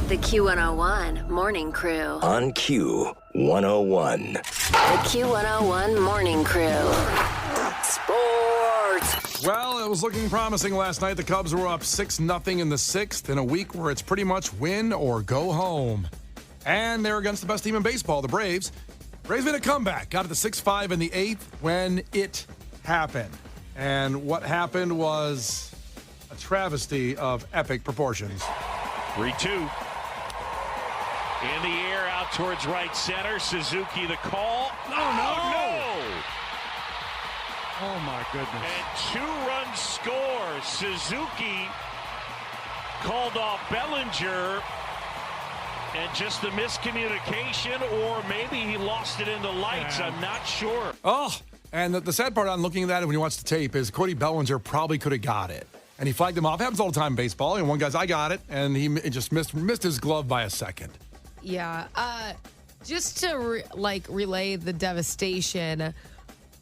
The Q101 Morning Crew. On Q101. The Q101 Morning Crew. Sports. Well, it was looking promising last night. The Cubs were up 6-0 in the sixth in a week where it's pretty much win or go home. And they're against the best team in baseball, the Braves. Braves made a comeback, got it to 6-5 in the eighth when it happened. And what happened was a travesty of epic proportions. 3-2. In the air, out towards right center. Suzuki the call. No. Oh, my goodness. And two-run score. Suzuki called off Bellinger. And just the miscommunication, or maybe he lost it in the lights. I'm not sure. Oh, and the sad part on looking at it when you watch the tape is Cody Bellinger probably could have got it. And he flagged him off. It happens all the time in baseball. And one guy's, I got it. And he just missed his glove by a second. Yeah. Just to relay the devastation,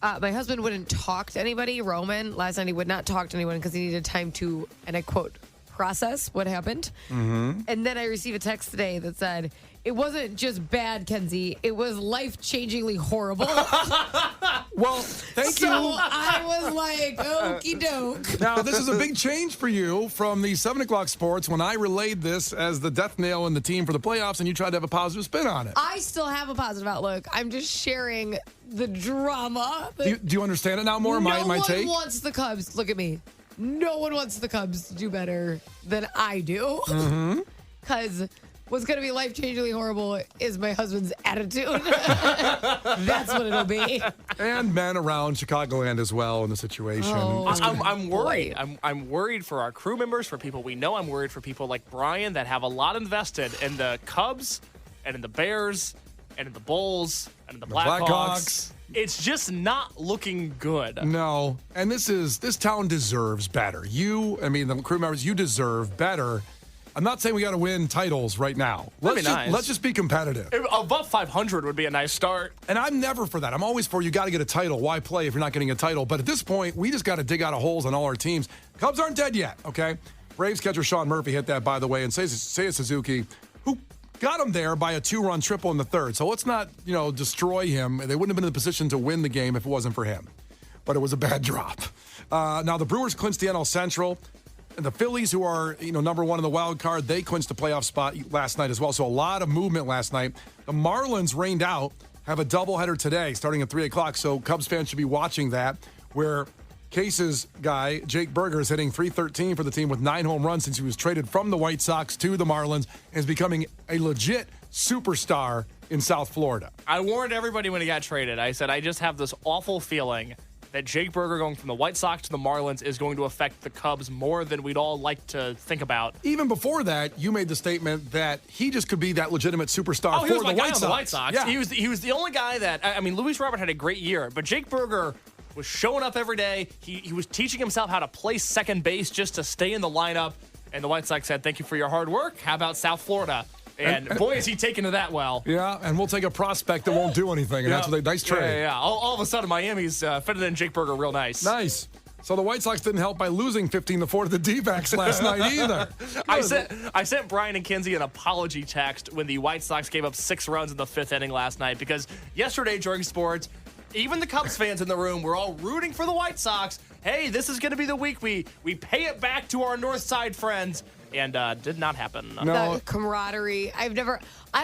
my husband wouldn't talk to anybody. Roman, last night he would not talk to anyone because he needed time to, and I quote, process what happened. Mm-hmm. And then I received a text today that said, it wasn't just bad, Kenzie. It was life-changingly horrible. Well, thank you. So I was like, okie doke. Now, this is a big change for you from the 7 o'clock sports when I relayed this as the death nail in the team for the playoffs and you tried to have a positive spin on it. I still have a positive outlook. I'm just sharing the drama. Do you understand it now more, my take? No one wants the Cubs. Look at me. No one wants the Cubs to do better than I do. Because what's going to be life-changingly horrible is my husband's attitude. That's what it'll be. And men around Chicagoland as well in the situation. Oh, I'm worried. I'm worried for our crew members, for people we know. I'm worried for people like Brian that have a lot invested in the Cubs and in the Bears and in the Bulls and in the Blackhawks. It's just not looking good. No. And this town deserves better. The crew members, you deserve better. I'm not saying we got to win titles right now. Let's just be competitive. Above 500 would be a nice start. And I'm never for that. I'm always for you got to get a title. Why play if you're not getting a title? But at this point, we just got to dig out of holes on all our teams. Cubs aren't dead yet, okay? Braves catcher Sean Murphy hit that, by the way, and Seiya Suzuki, who got him there by a 2-run triple in the third. So let's not, destroy him. They wouldn't have been in the position to win the game if it wasn't for him. But it was a bad drop. Now, the Brewers clinched the NL Central. And the Phillies, who are, number one in the wild card, they clinched the playoff spot last night as well. So a lot of movement last night. The Marlins rained out, have a doubleheader today starting at 3 o'clock. So Cubs fans should be watching that, where Case's guy, Jake Berger, is hitting .313 for the team with 9 home runs since he was traded from the White Sox to the Marlins and is becoming a legit superstar in South Florida. I warned everybody when he got traded. I said, I just have this awful feeling that Jake Berger going from the White Sox to the Marlins is going to affect the Cubs more than we'd all like to think about. Even before that, you made the statement that he just could be that legitimate superstar for the White Sox. Yeah. He was the only guy that, Luis Robert had a great year, but Jake Berger was showing up every day. He was teaching himself how to play second base just to stay in the lineup. And the White Sox said, thank you for your hard work. How about South Florida? And boy, is he taking to that well. Yeah, and we'll take a prospect that won't do anything. And that's what nice trade. Yeah. All of a sudden, Miami's fitted in Jake Berger real nice. Nice. So the White Sox didn't help by losing 15-4 to the D-backs last night either. I sent Brian and Kenzie an apology text when the White Sox gave up 6 runs in the 5th inning last night because yesterday during sports, even the Cubs fans in the room were all rooting for the White Sox. Hey, this is going to be the week we pay it back to our North Side friends. And did not happen. No. The camaraderie. I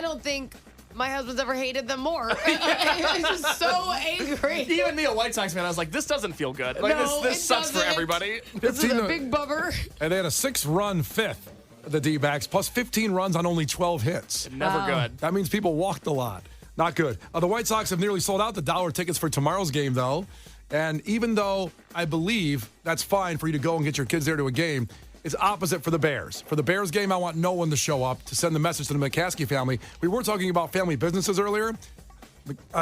don't think my husband's ever hated them more. I'm just so angry. Even me, a White Sox fan, I was like, this doesn't feel good. This sucks for everybody. This is a big bummer. And they had a 6-run 5th, the D-backs, plus 15 runs on only 12 hits. Never good. That means people walked a lot. Not good. The White Sox have nearly sold out the dollar tickets for tomorrow's game, though. And even though I believe that's fine for you to go and get your kids there to a game, it's opposite for the Bears. For the Bears game, I want no one to show up to send the message to the McCaskey family. We were talking about family businesses earlier.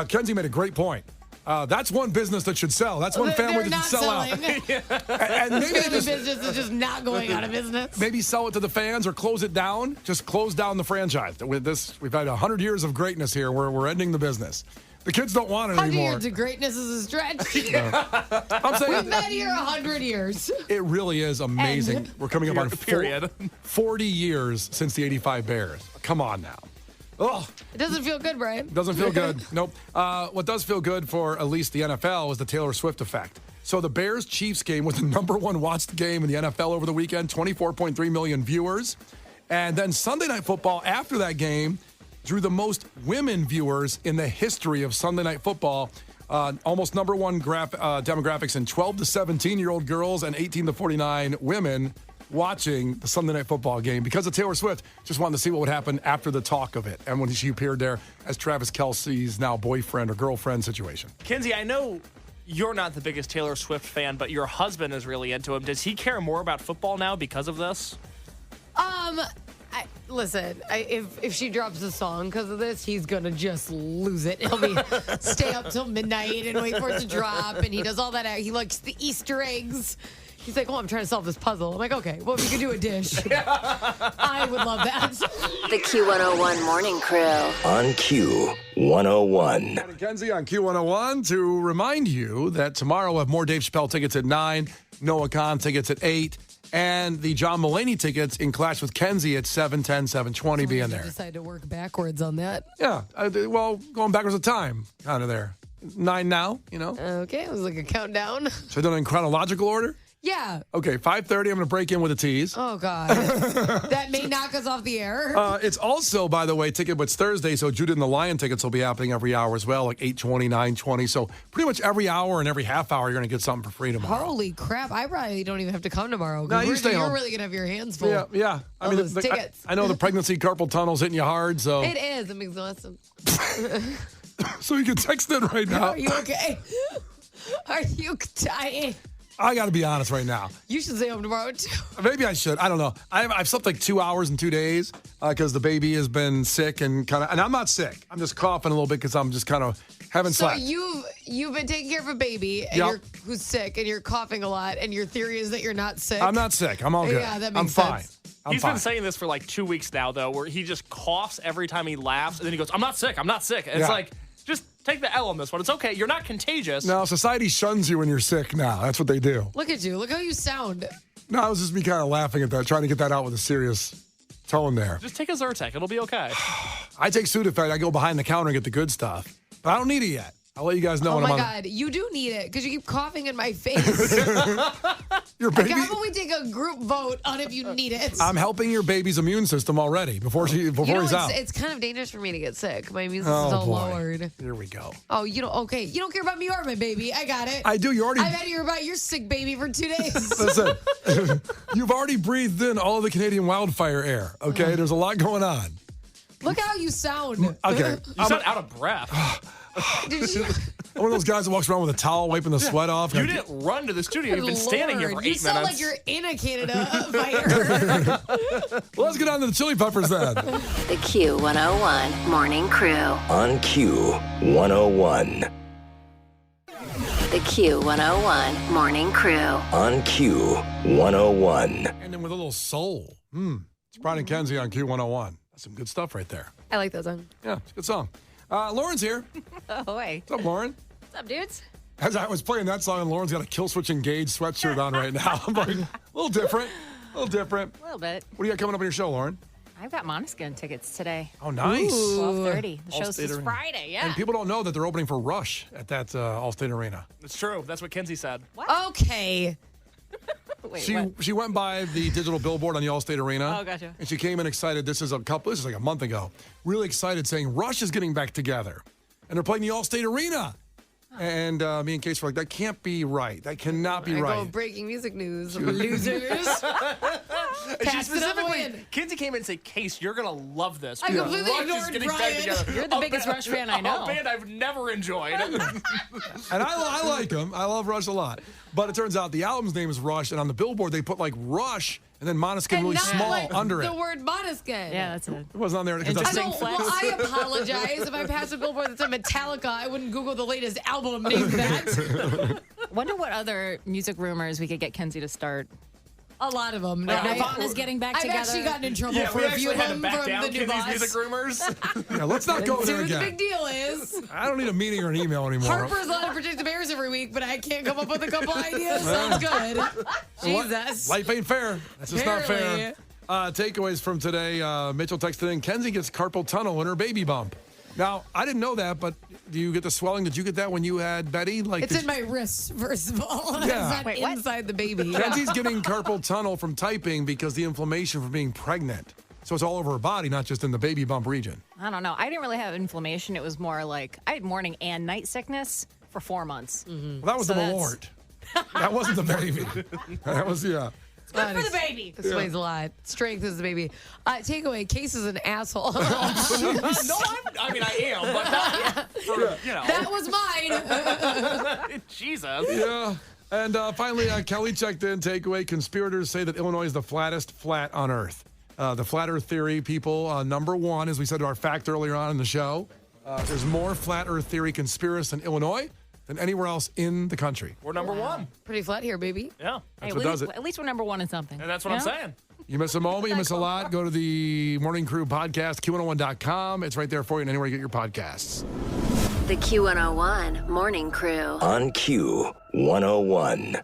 Kenzie made a great point. That's one business that should sell. That's one family that should sell out. And maybe family business is just not going out of business. Maybe sell it to the fans or close it down. Just close down the franchise. With this, we've had 100 years of greatness here. We're ending the business. The kids don't want it 100 anymore. years of greatness is a stretch. I'm saying We've been here 100 years. it really is amazing. We're coming up on Period. 40 years since the 85 Bears. Come on now. Oh, It doesn't feel good, Brian. doesn't feel good. Nope. What does feel good for at least the NFL is the Taylor Swift effect. So the Bears-Chiefs game was the #1 watched game in the NFL over the weekend, 24.3 million viewers. And then Sunday Night Football after that game drew the most women viewers in the history of Sunday Night Football. Almost #1 demographics in 12 to 17-year-old girls and 18 to 49 women watching the Sunday Night Football game because of Taylor Swift. Just wanted to see what would happen after the talk of it and when she appeared there as Travis Kelce's now boyfriend or girlfriend situation. Kenzie, I know you're not the biggest Taylor Swift fan, but your husband is really into him. Does he care more about football now because of this? Listen, if she drops a song because of this, he's gonna just lose it. He'll be stay up till midnight and wait for it to drop, and he does all that. He likes the Easter eggs. He's like, I'm trying to solve this puzzle. I'm like, okay, well, we could do a dish. I would love that. The Q101 Morning Crew. On Q101. And Kenzie on Q101 to remind you that tomorrow we'll have more Dave Chappelle tickets at 9, Noah Khan tickets at 8, and the John Mulaney tickets in Clash with Kenzie at 7:10, 7:20 being there. Decide to work backwards on that. Yeah, well, going backwards in time, kind of there. 9 now, you know? Okay, it was like a countdown. So done in chronological order? Yeah. Okay, 5:30, I'm going to break in with a tease. Oh, God. That may knock us off the air. It's also, by the way, Ticket Blitz Thursday, so Judah and the Lion tickets will be happening every hour as well, like 8:20, 9:20. So pretty much every hour and every half hour, you're going to get something for free tomorrow. Holy crap. I probably don't even have to come tomorrow. No, you stay You're home. really going to have your hands full. Yeah. All those tickets. I know the pregnancy carpal tunnel's hitting you hard, so It is. I'm exhausted. so you can text it right now. Are you okay? Are you dying? I got to be honest right now. You should stay home tomorrow, too. Maybe I should. I don't know. I've slept like 2 hours in 2 days because the baby has been sick and I'm not sick. I'm just coughing a little bit because I'm just kind of haven't So slept. you've been taking care of a baby and Yep. who's sick and you're coughing a lot and your theory is that you're not sick. I'm not sick. I'm all good. Yeah, that I'm makes fine. sense. He's been saying this for like 2 weeks now, though, where he just coughs every time he laughs, and then he goes, I'm not sick. And it's Yeah. like, just take the L on this one. It's okay. You're not contagious. No, society shuns you when you're sick now. That's what they do. Look at you. Look how you sound. No, I was just me kind of laughing at that, trying to get that out with a serious tone there. Just take a Zyrtec. It'll be okay. I take Sudafed. I go behind the counter and get the good stuff. But I don't need it yet. I'll let you guys know Oh when my I'm on. God. You do need it because you keep coughing in my face. Your Like, baby. how about we take a group vote on if you need it? I'm helping your baby's immune system already before you know, he's out. it's kind of dangerous for me to get sick. My immune Oh, system's all boy. lowered. Here we go. Oh, you don't. Okay, you don't care about me or my baby. I got it. I do. You already. I've had to hear about your sick baby for 2 days. Listen, you've already breathed in all of the Canadian wildfire air. Okay, there's a lot going on. Look how you sound. Okay, You sound out of breath. Did you? I'm one of those guys that walks around with a towel wiping the sweat off. You didn't run to the studio. You've been standing here for Lord, 8 you sound minutes. like you're in a Canada fighter. Well, let's get on to the chili peppers then. The Q101 Morning Crew. On Q101. The Q101 Morning Crew. On Q101. And then with a little soul. It's Brian and Kenzie on Q101. That's some good stuff right there. I like that song. Yeah, it's a good song. Lauren's here. Oh, hey. What's up, Lauren? What's up, dudes? As I was playing that song, and Lauren's got a Kill Switch Engage sweatshirt on right now. I'm like, a little different. A little bit. What do you got coming up on your show, Lauren? I've got Måneskin tickets today. Oh, nice. 12:30. The All show's State this Arena. Friday, yeah. And people don't know that they're opening for Rush at that Allstate Arena. It's true. That's what Kenzie said. Okay. Wait, She what? went by the digital billboard on the Allstate Arena. Oh, gotcha. And she came in excited. This is like a month ago. Really excited, saying Rush is getting back together. And they're playing the Allstate Arena. And me and Case were like, that can't be right. That cannot be I right. go breaking music news. Losers. She Pass it on the specifically, wind. Kenzie came in and said, Case, you're going to love this. I completely Rush is ignored getting back Brian. together. You're the A biggest ba- Rush fan I know. A band I've never enjoyed. And I like them. I love Rush a lot. But it turns out the album's name is Rush. And on the billboard, they put like Rush and then Måneskin really not small like under the it. word Måneskin. Yeah, that's it. It wasn't on there. 'cause I that's- don't, Flex. well, I apologize if I pass a billboard that said Metallica. I wouldn't Google the latest album named that. Wonder what other music rumors we could get Kenzie to start. A lot of them. Nirvana's getting back I've together. actually gotten in trouble Yeah, for we a few actually of had to them back from down the new Kenzie's boss. music rumors. Yeah, let's not go See there what the again. big deal is. I don't need a meeting or an email anymore. Harper's allowed to predict the Bears every week, but I can't come up with a couple ideas. Sounds good. Jesus. Life ain't fair. That's just not fair. Apparently. Takeaways from today. Mitchell texted in, Kenzie gets carpal tunnel in her baby bump. Now, I didn't know that, but do you get the swelling? Did you get that when you had Betty? Like, It's in my wrists, first of all. Yeah. It's not Wait, what? inside the baby. Kenzie's getting carpal tunnel from typing because the inflammation from being pregnant. So it's all over her body, not just in the baby bump region. I don't know. I didn't really have inflammation. It was more like I had morning and night sickness for 4 months. Well, that was So the that's- Malort. That wasn't the baby. That was, yeah. Good for the baby. This weighs a lot. Strength is the baby. Takeaway, Case is an asshole. No, I mean, I am, but not for, you know. That was mine. Jesus. Yeah. And finally, Kelly checked in. Takeaway, conspirators say that Illinois is the flattest flat on Earth. The flat Earth theory people, number one, as we said to our fact earlier on in the show, there's more flat Earth theory conspiracists in Illinois than anywhere else in the country. We're number one. Pretty flat here, baby. Yeah. That's what does it. At least we're number one in something. And that's what I'm saying. You miss a moment, you miss a lot. Go to the Morning Crew podcast, Q101.com. It's right there for you and anywhere you get your podcasts. The Q101 Morning Crew. On Q101.